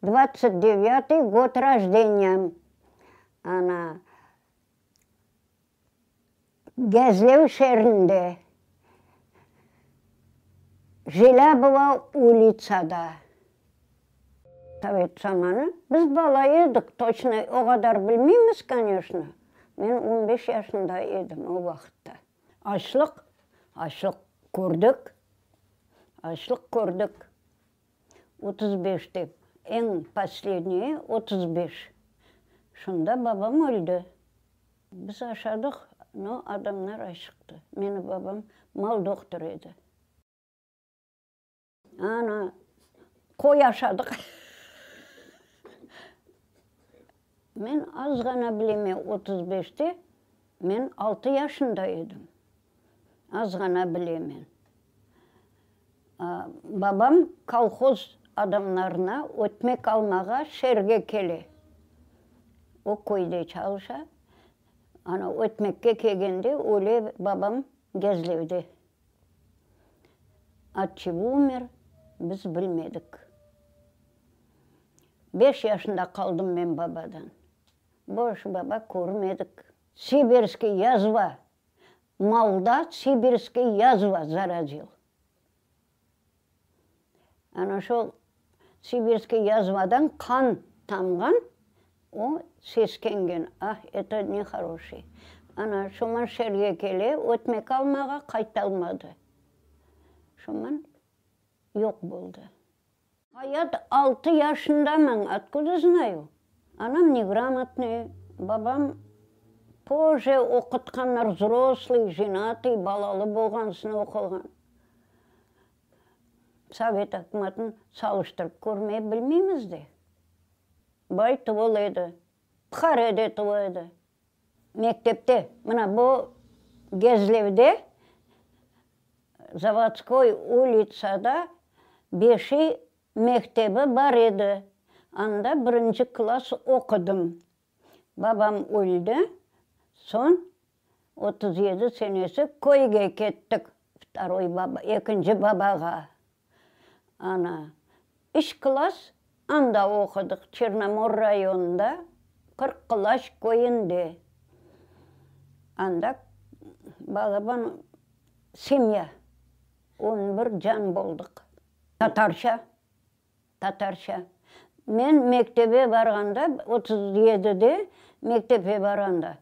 29-й год рождения. Ана Гезлев шерінде. Желябова улицада. Совет заманы. Біз бала едік, точно о қадар білмейміз, конечно. Мен 15 yaşında едім о вақытта. Ашлық көрдік. 35 деп. Ең последний 35. Шында бабам өлді. Біз ашадық, но адамдар ашықты. Мені бабам мал доктор еді. Ана қой ашадық. Мен аз ғана білеме 35-те, мен 6 yaşında едім. Аз ғана білемен. Бабам колхоз адамдарына өтмек алмаға шерге келе. О койде çalışa. Ана өтмекке келгенде өле бабам Гезлевде. От чего умер, біз білмедік. 5 yaşında қалдым мен бабадан. Больше баба көрмедік. Сибирский язва. Малда сибирский язва заразил. Ана шол сибирский язвадан қан тамған, о сескенген. Это нехороший. Ана шоман шерге келе, өтмек алмаға қайталмады. Шоман yok болды. Hayat 6 yaşındамын, откуда знаю? Анам неграмотный, бабам позже оқытқандар взрослый, женатый, балалы болғансын оқылған. Совет үкіметін салыштырып көрмей білмейміз де. Бай тұғыл еді, пхареде тұғы еді. Мектепте, мына бұл Гезлевде, Заводской улицада 5 мектебі бар еді. Анда 1 класс оқыдым. Бабам өлді. Сон 37 senesi көйге кеттік. Екінші бабаға. Ана 3 класс анда оқыдық. Черномор районында 40 класс көйінде. Анда балабан семья. 11 жан болдық. Татарша. Мен мектебе барғанда, 37-де мектепе барғанда,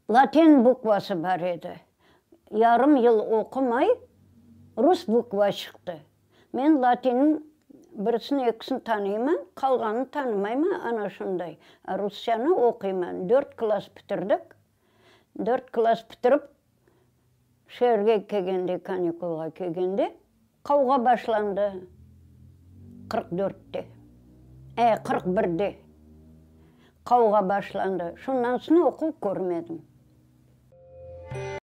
латин буквасы бар еді. Ярым ел оқымай, рус буква шықты. Мен латиннің бірісін, екісін танимын, қалғанын танымаймын, ана шындай. Русшаны оқимын. 4 класс бітірдік. 4 класс бітіріп, шерге келгенде, каникулға келгенде, қауға башланды. 44-те. 41-де. Қауға башланды. Шундан соң оқу көрмедім.